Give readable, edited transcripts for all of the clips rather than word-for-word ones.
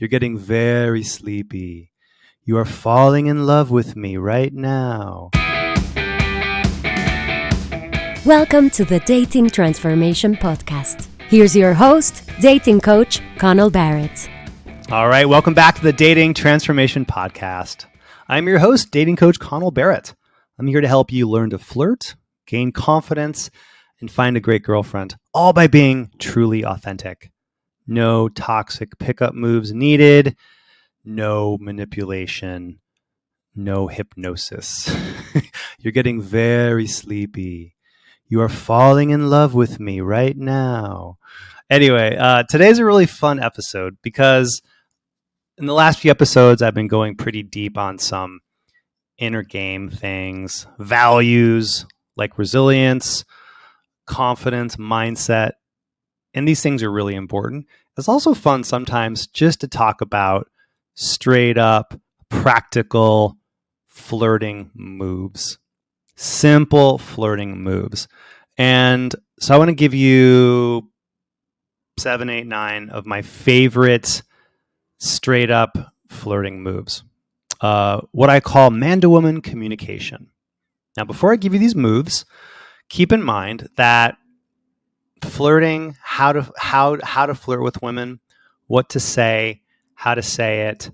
You're getting very sleepy. You are falling in love with me right now. Welcome to the Dating Transformation Podcast. Here's your host, dating coach, Connell Barrett. All right, welcome back to the Dating Transformation Podcast. I'm your host, dating coach Connell Barrett. I'm here to help you learn to flirt, gain confidence, and find a great girlfriend, all by being truly authentic. No toxic pickup moves needed, no manipulation, no hypnosis. You're getting very sleepy. You are falling in love with me right now. Anyway, today's a really fun episode because in the last few episodes, I've been going pretty deep on some inner game things, values like resilience, confidence, mindset. And these things are really important. It's also fun sometimes just to talk about straight up, practical flirting moves, simple flirting moves. And so I want to give you 7, 8, 9 of my favorite straight up flirting moves. What I call man-to-woman communication. Now, before I give you these moves, keep in mind that flirting, how to flirt with women, what to say, how to say it,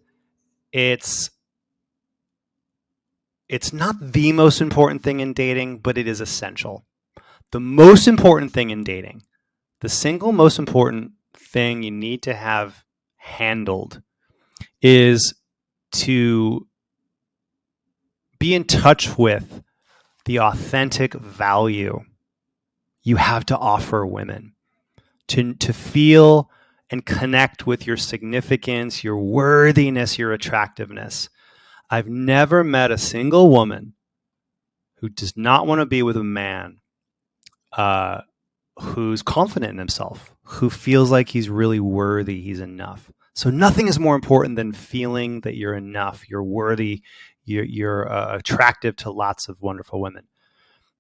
it's not the most important thing in dating, but it is essential. The most important thing in dating, the single most important thing you need to have handled is to be in touch with the authentic value you have to offer women, to feel and connect with your significance, your worthiness, your attractiveness. I've never met a single woman who does not want to be with a man who's confident in himself, who feels like he's really worthy, he's enough. So nothing is more important than feeling that you're enough, you're worthy, you're attractive to lots of wonderful women.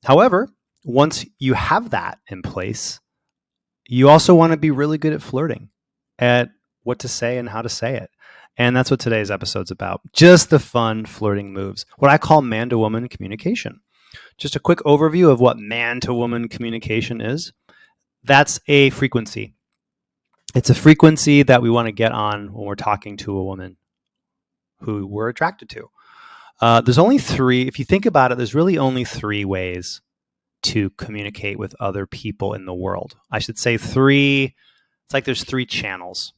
However, once you have that in place, you also want to be really good at flirting, at what to say and how to say it. And that's what today's episode's about. Just the fun flirting moves, what I call man-to-woman communication. Just a quick overview of what man-to-woman communication is. That's a frequency. It's a frequency that we want to get on when we're talking to a woman who we're attracted to. There's only 3. If you think about it, there's really only 3 ways to communicate with other people in the world. I should say 3. It's like there's 3 channels,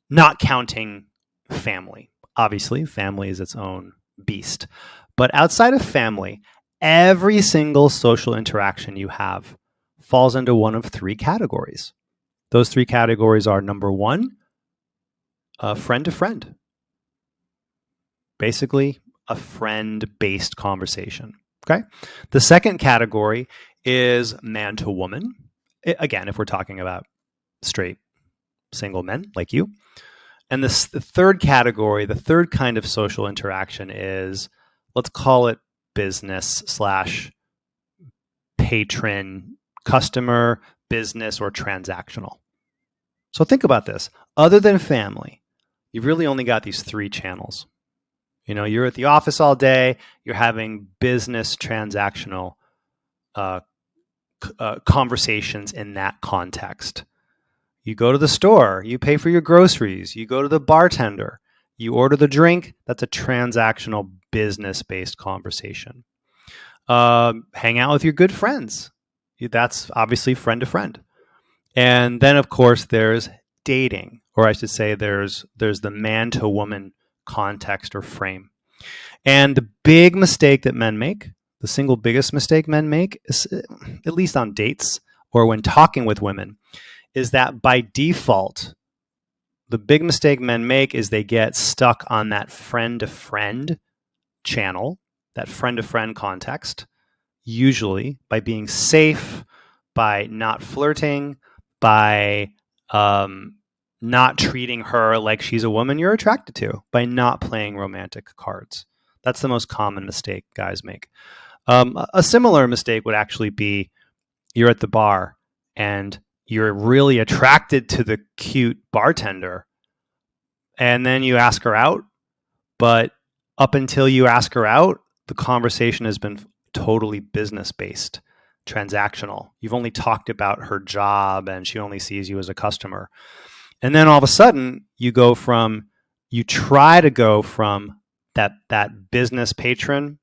not counting family. Obviously, family is its own beast. But outside of family, every single social interaction you have falls into one of 3 categories. Those 3 categories are, number 1, friend to friend. Basically, a friend-based conversation. Okay. The second category is man to woman. Again, if we're talking about straight single men like you. And the third category, the third kind of social interaction is, let's call it business / patron, customer, business, or transactional. So think about this. Other than family, you've really only got these 3 channels. You know, you're at the office all day, you're having business transactional conversations in that context. You go to the store, you pay for your groceries, you go to the bartender, you order the drink, that's a transactional business-based conversation. Hang out with your good friends. That's obviously friend to friend. And then, of course, there's dating, or I should say there's the man to woman context or frame. And the big mistake that men make, the single biggest mistake men make, is, at least on dates or when talking with women, is that by default, the big mistake men make is they get stuck on that friend-to-friend channel, that friend-to-friend context, usually by being safe, by not flirting, by not treating her like she's a woman you're attracted to, by not playing romantic cards. That's the most common mistake guys make. A similar mistake would actually be you're at the bar and you're really attracted to the cute bartender, and then you ask her out. But up until you ask her out, the conversation has been totally business-based, transactional. You've only talked about her job and she only sees you as a customer. And then all of a sudden you try to go from that business patron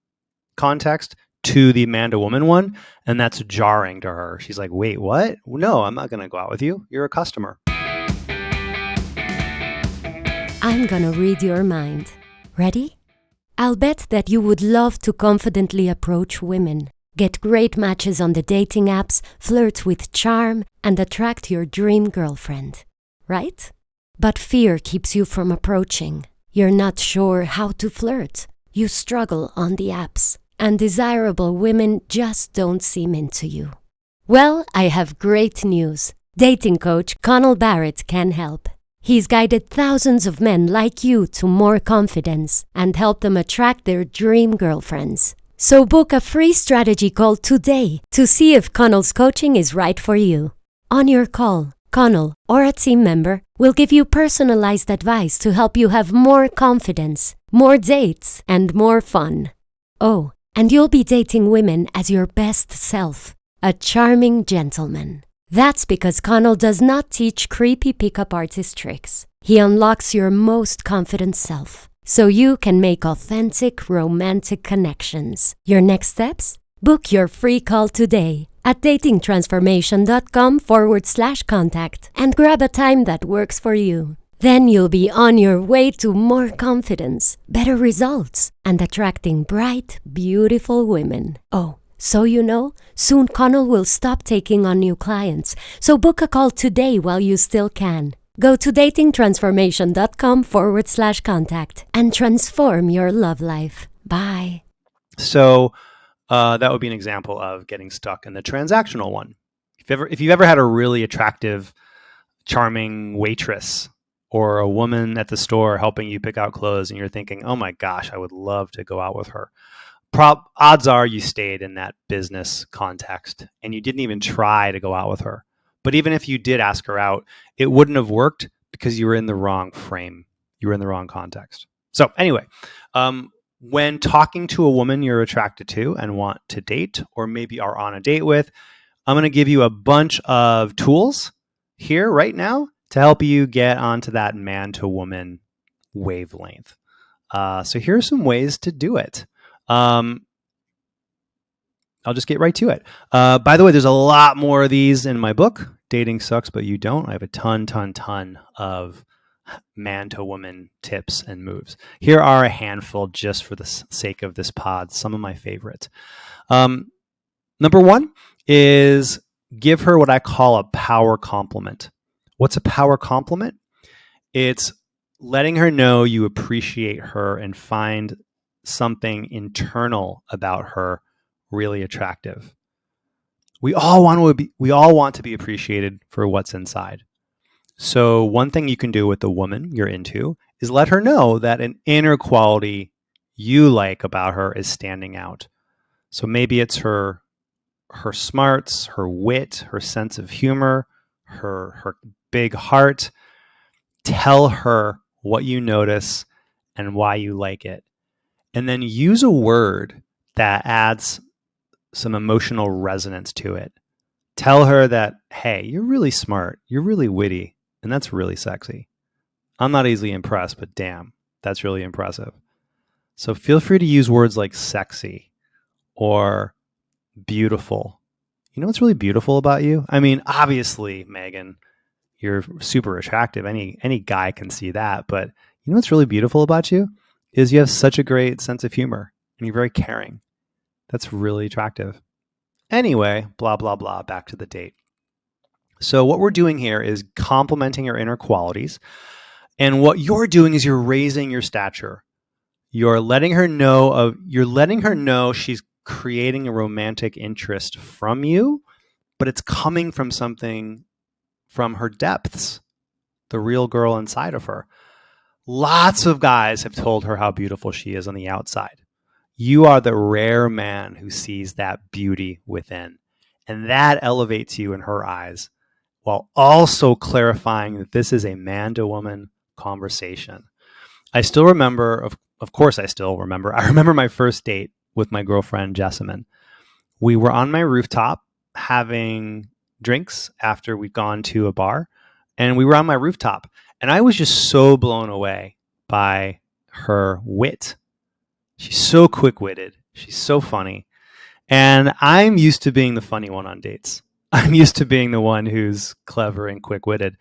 context to the Amanda woman one, and that's jarring to her. She's like, wait, what? No, I'm not going to go out with you. You're a customer. I'm gonna read your mind. Ready? I'll bet that you would love to confidently approach women, get great matches on the dating apps, flirt with charm, and attract your dream girlfriend. Right? But fear keeps you from approaching. You're not sure how to flirt. You struggle on the apps, and desirable women just don't seem into you. Well, I have great news. Dating coach Connell Barrett can help. He's guided thousands of men like you to more confidence and helped them attract their dream girlfriends. So book a free strategy call today to see if Connell's coaching is right for you. On your call, Connell or a team member will give you personalized advice to help you have more confidence, more dates, and more fun. Oh, and you'll be dating women as your best self, a charming gentleman. That's because Connell does not teach creepy pickup artist tricks. He unlocks your most confident self, so you can make authentic, romantic connections. Your next steps? Book your free call today at datingtransformation.com/contact and grab a time that works for you. Then you'll be on your way to more confidence, better results, and attracting bright, beautiful women. Oh, so you know, soon Connell will stop taking on new clients, so book a call today while you still can. Go to datingtransformation.com/contact and transform your love life. Bye. So that would be an example of getting stuck in the transactional one. If you've ever had a really attractive, charming waitress or a woman at the store helping you pick out clothes and you're thinking, oh my gosh, I would love to go out with her. Odds are you stayed in that business context and you didn't even try to go out with her. But even if you did ask her out, it wouldn't have worked because you were in the wrong frame. You were in the wrong context. So anyway, when talking to a woman you're attracted to and want to date or maybe are on a date with, I'm going to give you a bunch of tools here right now to help you get onto that man to woman wavelength. So here are some ways to do it. I'll just get right to it. By the way, there's a lot more of these in my book, Dating Sucks, But You Don't. I have a ton of man-to-woman tips and moves. Here are a handful just for the sake of this pod, some of my favorites. Number one is give her what I call a power compliment. What's a power compliment? It's letting her know you appreciate her and find something internal about her really attractive. We all want to be appreciated for what's inside. So one thing you can do with the woman you're into is let her know that an inner quality you like about her is standing out. So maybe it's her smarts, her wit, her sense of humor, her big heart. Tell her what you notice and why you like it. And then use a word that adds some emotional resonance to it. Tell her that, hey, you're really smart, you're really witty, and that's really sexy. I'm not easily impressed, but damn, that's really impressive. So feel free to use words like sexy or beautiful. You know what's really beautiful about you? I mean, obviously, Megan, you're super attractive. Any guy can see that. But you know what's really beautiful about you is you have such a great sense of humor and you're very caring. That's really attractive. Anyway, blah, blah, blah, back to the date. So what we're doing here is complimenting her inner qualities. And what you're doing is you're raising your stature. You're letting her know she's creating a romantic interest from you, but it's coming from something from her depths, the real girl inside of her. Lots of guys have told her how beautiful she is on the outside. You are the rare man who sees that beauty within, and that elevates you in her eyes while also clarifying that this is a man-to-woman conversation. I still remember, of course, I still remember. I remember my first date with my girlfriend, Jessamine. We were on my rooftop having drinks after we'd gone to a bar, and we were on my rooftop. And I was just so blown away by her wit. She's so quick-witted. She's so funny. And I'm used to being the funny one on dates. I'm used to being the one who's clever and quick-witted.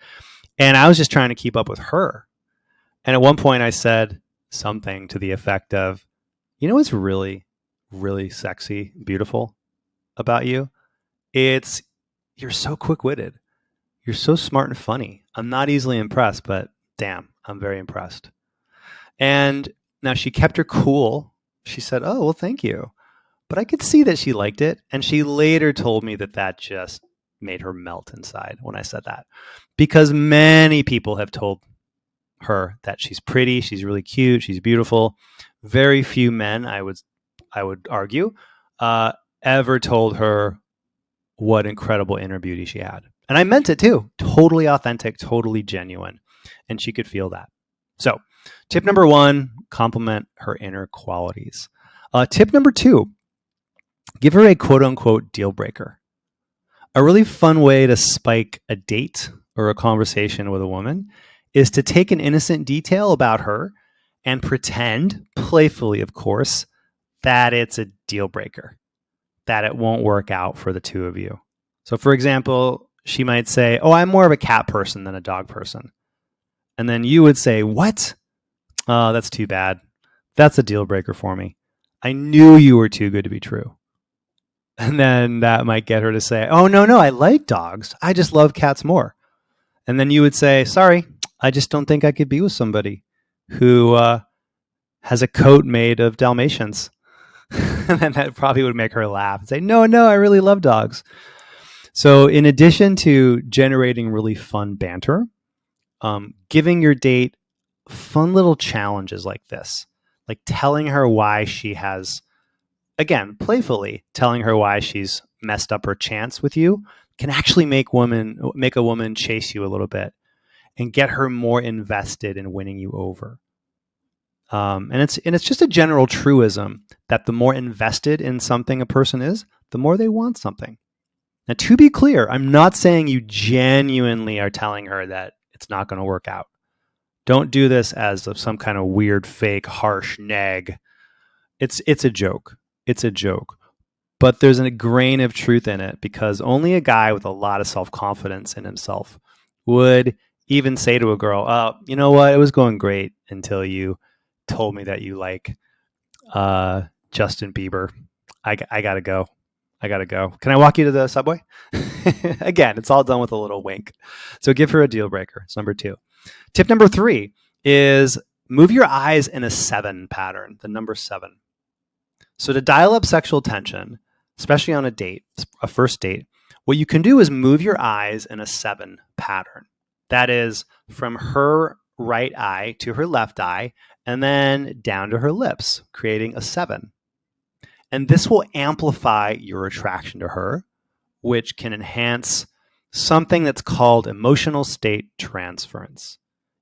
And I was just trying to keep up with her. And at one point I said something to the effect of, you know what's really, really sexy, beautiful about you? It's you're so quick-witted. You're so smart and funny. I'm not easily impressed, but damn, I'm very impressed. And now she kept her cool. She said, oh, well, thank you. But I could see that she liked it. And she later told me that just made her melt inside when I said that. Because many people have told her that she's pretty, she's really cute, she's beautiful. Very few men, I would argue, ever told her what incredible inner beauty she had. And I meant it too. Totally authentic, totally genuine. And she could feel that. So, tip number 1, compliment her inner qualities. Tip number 2, give her a quote unquote deal breaker. A really fun way to spike a date or a conversation with a woman is to take an innocent detail about her and pretend, playfully of course, that it's a deal breaker, that it won't work out for the two of you. So for example, she might say, oh, I'm more of a cat person than a dog person. And then you would say, what? Oh, that's too bad. That's a deal breaker for me. I knew you were too good to be true. And then that might get her to say, oh, no, I like dogs. I just love cats more. And then you would say, sorry, I just don't think I could be with somebody who has a coat made of Dalmatians. And then that probably would make her laugh and say, no, I really love dogs. So in addition to generating really fun banter, giving your date fun little challenges like this, like telling her why she has, again, playfully telling her why she's messed up her chance with you, can actually make a woman chase you a little bit and get her more invested in winning you over. And it's just a general truism that the more invested in something a person is, the more they want something. Now, to be clear, I'm not saying you genuinely are telling her that it's not going to work out. Don't do this as some kind of weird, fake, harsh nag. It's a joke. It's a joke. But there's a grain of truth in it, because only a guy with a lot of self-confidence in himself would even say to a girl, oh, you know what? It was going great until you told me that you like Justin Bieber. I gotta go. Can I walk you to the subway? Again, it's all done with a little wink. So give her a deal breaker. It's number 2. Tip number 3 is move your eyes in a 7 pattern, the number 7. So to dial up sexual tension, especially on a first date, what you can do is move your eyes in a 7 pattern. That is from her right eye to her left eye, and then down to her lips, creating a 7. And this will amplify your attraction to her, which can enhance something that's called emotional state transference.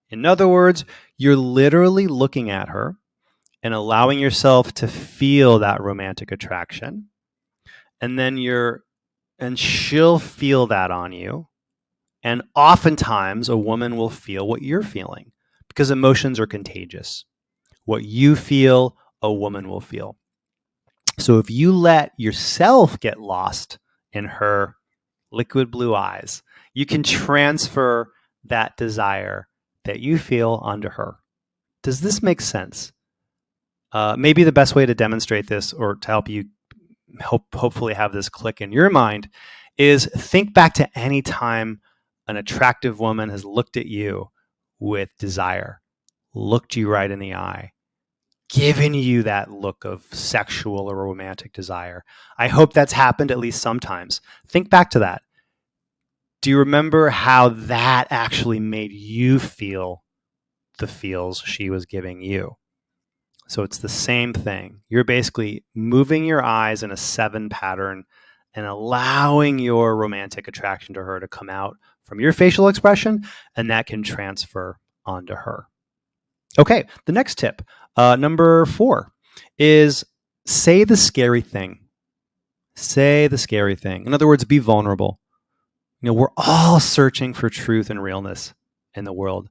In other words, you're literally looking at her and allowing yourself to feel that romantic attraction. And then she'll feel that on you. And oftentimes a woman will feel what you're feeling, because emotions are contagious. What you feel, a woman will feel. So if you let yourself get lost in her liquid blue eyes, you can transfer that desire that you feel onto her. Does this make sense? Maybe the best way to demonstrate this, or to help you hopefully have this click in your mind, is think back to any time an attractive woman has looked at you with desire, looked you right in the eye, given you that look of sexual or romantic desire. I hope that's happened at least sometimes. Think back to that. Do you remember how that actually made you feel the feels she was giving you? So it's the same thing. You're basically moving your eyes in a 7 pattern and allowing your romantic attraction to her to come out from your facial expression, and that can transfer onto her. Okay, the next tip, number 4, is say the scary thing. Say the scary thing. In other words, be vulnerable. We're all searching for truth and realness in the world.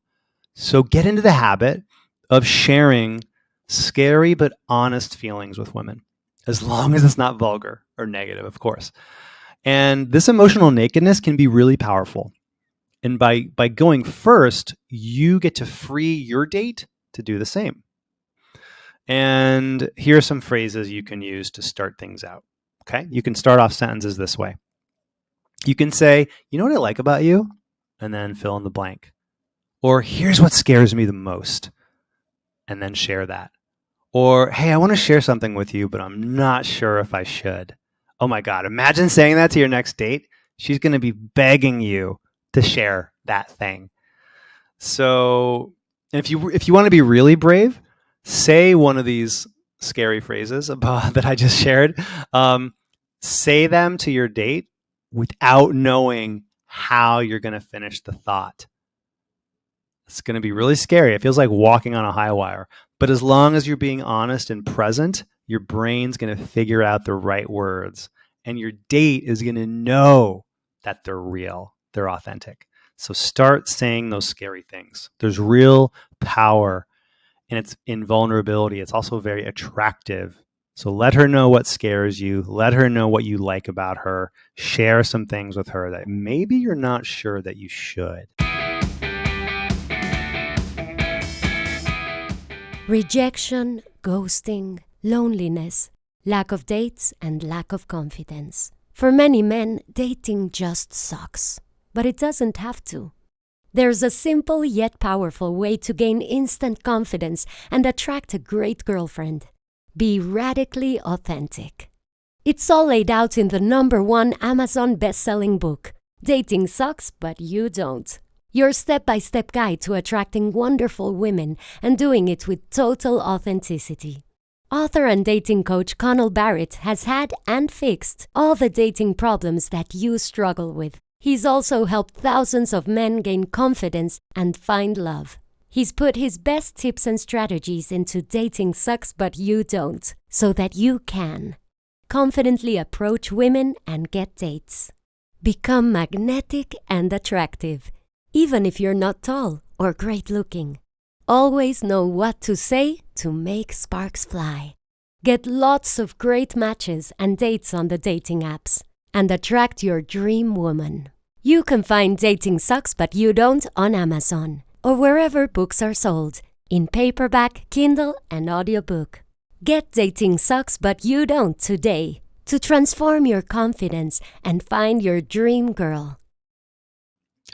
So get into the habit of sharing scary but honest feelings with women, as long as it's not vulgar or negative, of course. And this emotional nakedness can be really powerful. And by going first, you get to free your date to do the same. And here are some phrases you can use to start things out. Okay, you can start off sentences this way. You can say, you know what I like about you? And then fill in the blank. Or here's what scares me the most. And then share that. Or, hey, I want to share something with you, but I'm not sure if I should. Oh my God, imagine saying that to your next date. She's going to be begging you to share that thing. So if you want to be really brave, say one of these scary phrases that I just shared. Say them to your date without knowing how you're going to finish the thought. It's going to be really scary. It feels like walking on a high wire. But as long as you're being honest and present, your brain's going to figure out the right words. And your date is going to know that they're real, they're authentic. So start saying those scary things. There's real power and it's in vulnerability. It's also very attractive. So let her know what scares you. Let her know what you like about her. Share some things with her that maybe you're not sure that you should. Rejection, ghosting, loneliness, lack of dates, and lack of confidence. For many men, dating just sucks. But it doesn't have to. There's a simple yet powerful way to gain instant confidence and attract a great girlfriend. Be radically authentic. It's all laid out in the #1 Amazon best-selling book, Dating Sucks, But You Don't. Your step-by-step guide to attracting wonderful women and doing it with total authenticity. Author and dating coach Connell Barrett has had and fixed all the dating problems that you struggle with. He's also helped thousands of men gain confidence and find love. He's put his best tips and strategies into Dating Sucks But You Don't, so that you can confidently approach women and get dates. Become magnetic and attractive, even if you're not tall or great looking. Always know what to say to make sparks fly. Get lots of great matches and dates on the dating apps and attract your dream woman. You can find Dating Sucks But You Don't on Amazon or wherever books are sold, in paperback, Kindle, and audiobook. Get Dating Sucks But You Don't today to transform your confidence and find your dream girl.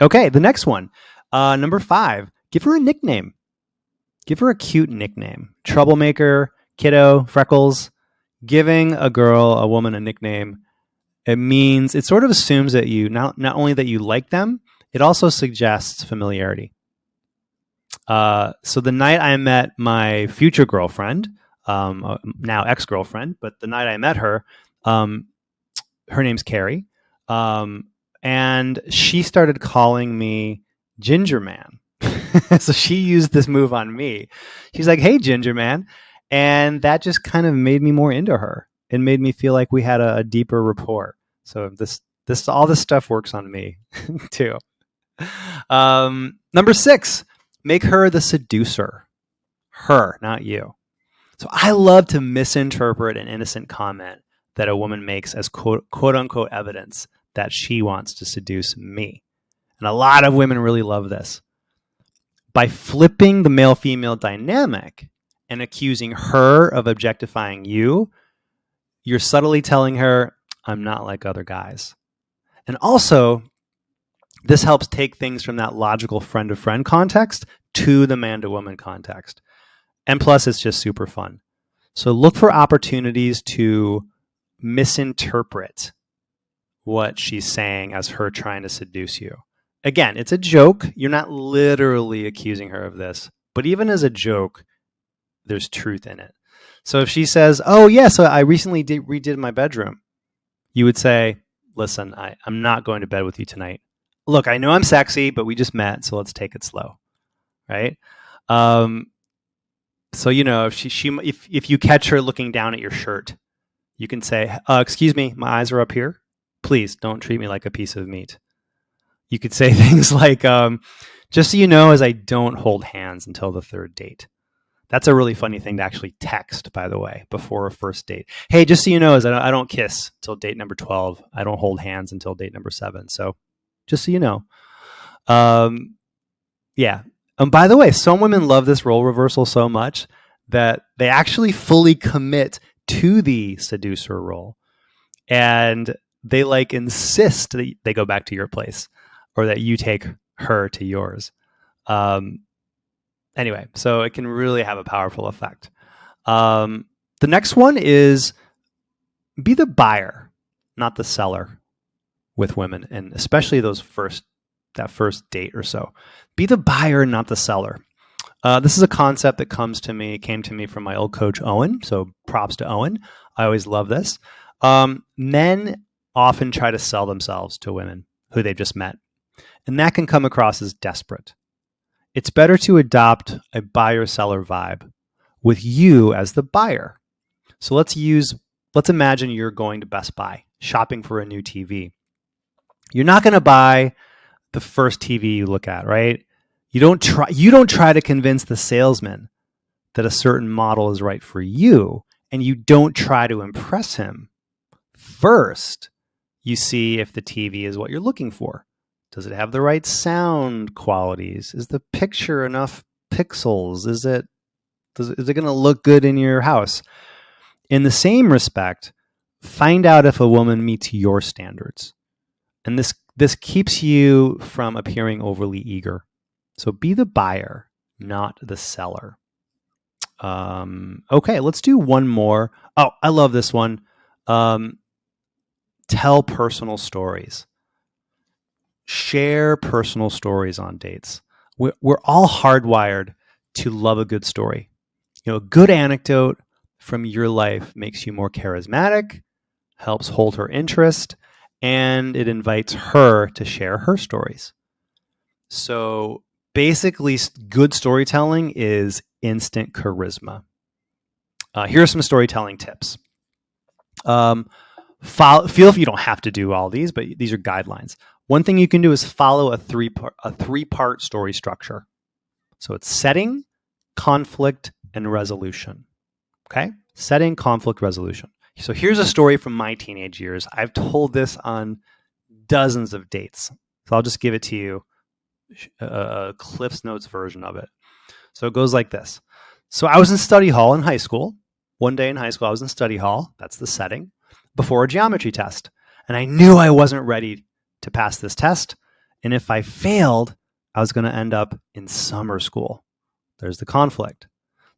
Okay, the next one, number 5, give her a nickname. Give her a cute nickname. Troublemaker, kiddo, freckles. Giving a woman a nickname, it sort of assumes that you, not only that you like them, it also suggests familiarity. So the night I met my future girlfriend, now ex-girlfriend, but the night I met her, her name's Carrie, and she started calling me Ginger Man. So she used this move on me. She's like, "Hey, Ginger Man," and that just kind of made me more into her. It made me feel like we had a deeper rapport. So all this stuff works on me too. Number 6, make her the seducer. Her, not you. So I love to misinterpret an innocent comment that a woman makes as quote unquote evidence that she wants to seduce me. And a lot of women really love this. By flipping the male-female dynamic and accusing her of objectifying you, you're subtly telling her, I'm not like other guys. And also, this helps take things from that logical friend-to-friend context to the man-to-woman context. And plus, it's just super fun. So look for opportunities to misinterpret what she's saying as her trying to seduce you. Again, it's a joke. You're not literally accusing her of this. But even as a joke, there's truth in it. So if she says, oh, yeah, so I recently redid my bedroom, you would say, listen, I'm not going to bed with you tonight. Look, I know I'm sexy, but we just met, so let's take it slow, right? So, if you catch her looking down at your shirt, you can say, excuse me, my eyes are up here. Please don't treat me like a piece of meat. You could say things like, just so you know, as I don't hold hands until the third date. That's a really funny thing to actually text, by the way, before a first date. Hey, just so you know, as I don't kiss until date number 12. I don't hold hands until date number 7. So just so you know. Yeah. By the way, some women love this role reversal so much that they actually fully commit to the seducer role. And they insist that they go back to your place or that you take her to yours. Anyway, so it can really have a powerful effect. The next one is be the buyer, not the seller with women, and especially that first date or so. Be the buyer, not the seller. This is a concept that came to me from my old coach, Owen. So props to Owen. I always love this. Men often try to sell themselves to women who they've just met, and that can come across as desperate. It's better to adopt a buyer-seller vibe with you as the buyer. So let's imagine you're going to Best Buy, shopping for a new TV. You're not going to buy the first TV you look at, right? You don't try to convince the salesman that a certain model is right for you, and you don't try to impress him. First, you see if the TV is what you're looking for. Does it have the right sound qualities? Is the picture enough pixels? Is it going to look good in your house? In the same respect, find out if a woman meets your standards. And this keeps you from appearing overly eager. So be the buyer, not the seller. Okay, let's do one more. Oh, I love this one. Tell personal stories. Share personal stories on dates. We're all hardwired to love a good story. A good anecdote from your life makes you more charismatic, helps hold her interest, and it invites her to share her stories. So basically, good storytelling is instant charisma. Here are some storytelling tips. Feel if you don't have to do all these, but these are guidelines. One thing you can do is follow a three-part story structure. So it's setting, conflict, and resolution. Okay? Setting, conflict, resolution. So here's a story from my teenage years. I've told this on dozens of dates. So I'll just give it to you, a Cliff's Notes version of it. So it goes like this. So I was in study hall in high school. One day in high school, I was in study hall. That's the setting. Before a geometry test. And I knew I wasn't ready to pass this test. And if I failed, I was going to end up in summer school. There's the conflict.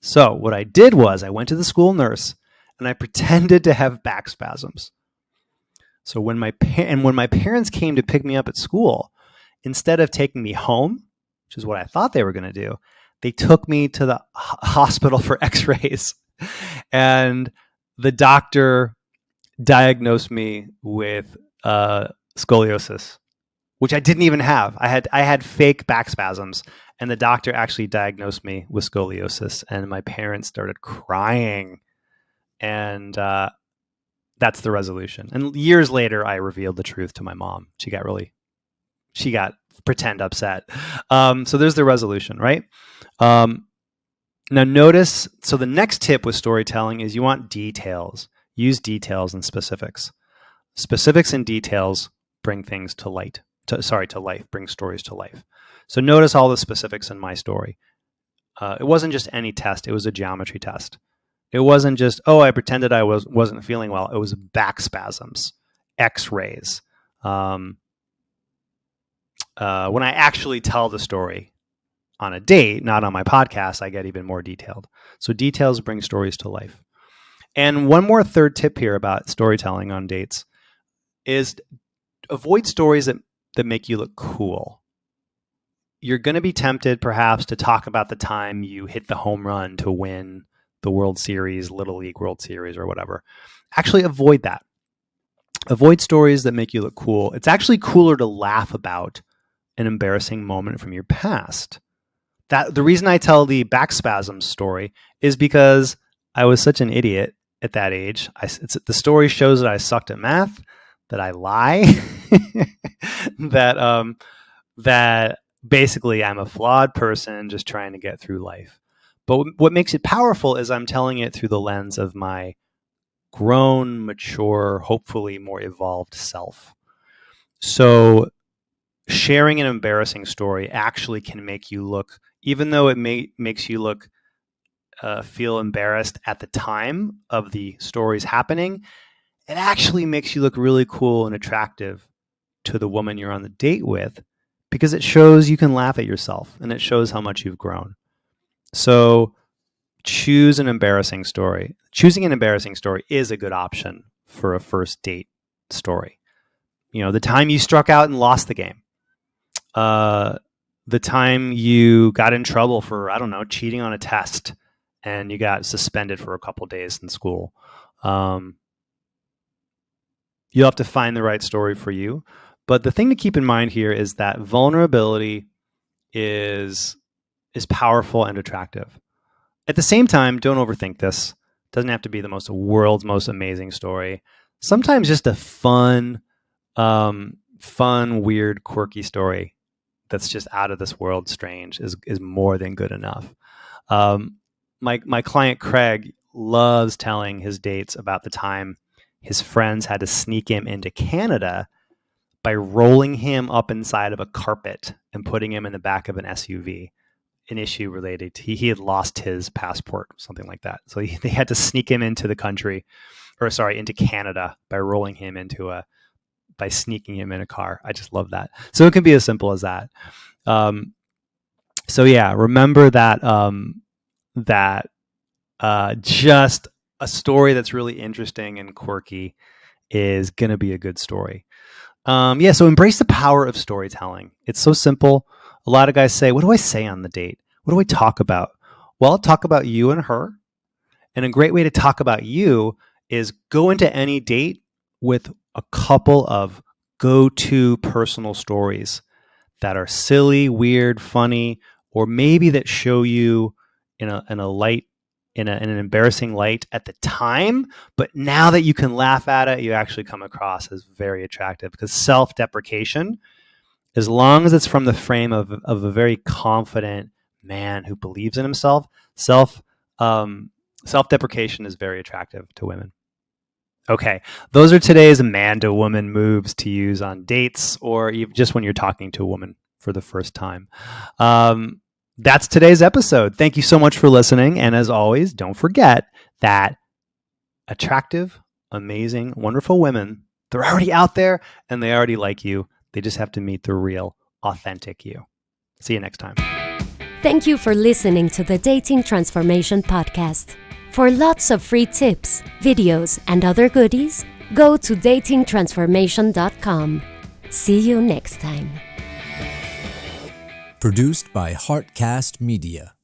So what I did was I went to the school nurse and I pretended to have back spasms. So when my parents came to pick me up at school, instead of taking me home, which is what I thought they were going to do, they took me to the hospital for x-rays. And the doctor diagnosed me with scoliosis, which I didn't even have. I had fake back spasms, and the doctor actually diagnosed me with scoliosis, and my parents started crying, and that's the resolution. And years later, I revealed the truth to my mom. She got pretend upset. So there's the resolution, right? Now notice, so the next tip with storytelling is you want details. Use details and specifics. Specifics and details bring things to life, bring stories to life. So notice all the specifics in my story. It wasn't just any test, it was a geometry test. It wasn't just, I pretended I wasn't feeling well. It was back spasms, x-rays. When I actually tell the story on a date, not on my podcast, I get even more detailed. So details bring stories to life. And one more third tip here about storytelling on dates is avoid stories that make you look cool. You're going to be tempted perhaps to talk about the time you hit the home run to win the World Series, Little League World Series, or whatever. Actually, avoid that. Avoid stories that make you look cool. It's actually cooler to laugh about an embarrassing moment from your past. the reason I tell the back spasm story is because I was such an idiot at that age. The story shows that I sucked at math, that I lie, that basically I'm a flawed person just trying to get through life. But what makes it powerful is I'm telling it through the lens of my grown, mature, hopefully more evolved self. So sharing an embarrassing story actually can make you look, even though it makes you look feel embarrassed at the time of the stories happening, it actually makes you look really cool and attractive to the woman you're on the date with, because it shows you can laugh at yourself and it shows how much you've grown. So choose an embarrassing story. Choosing an embarrassing story is a good option for a first date story. The time you struck out and lost the game. The time you got in trouble for, I don't know, cheating on a test and you got suspended for a couple days in school. You'll have to find the right story for you. But the thing to keep in mind here is that vulnerability is powerful and attractive. At the same time, don't overthink this. It doesn't have to be the world's most amazing story. Sometimes just a fun, weird, quirky story that's just out of this world strange is more than good enough. My client Craig loves telling his dates about the time his friends had to sneak him into Canada by rolling him up inside of a carpet and putting him in the back of an SUV. An issue related to he had lost his passport, something like that. So they had to sneak him into into Canada by sneaking him in a car. I just love that. So it can be as simple as that. Remember that just a story that's really interesting and quirky is going to be a good story. So embrace the power of storytelling. It's so simple. A lot of guys say, what do I say on the date? What do I talk about? Well, talk about you and her. And a great way to talk about you is go into any date with a couple of go-to personal stories that are silly, weird, funny, or maybe that show you in an embarrassing light at the time, but now that you can laugh at it, you actually come across as very attractive. Because self-deprecation, as long as it's from the frame of a very confident man who believes in himself, self-deprecation is very attractive to women. Okay, those are today's man to woman moves to use on dates or even just when you're talking to a woman for the first time. That's today's episode. Thank you so much for listening. And as always, don't forget that attractive, amazing, wonderful women, they're already out there and they already like you. They just have to meet the real, authentic you. See you next time. Thank you for listening to the Dating Transformation Podcast. For lots of free tips, videos, and other goodies, go to datingtransformation.com. See you next time. Produced by Heartcast Media.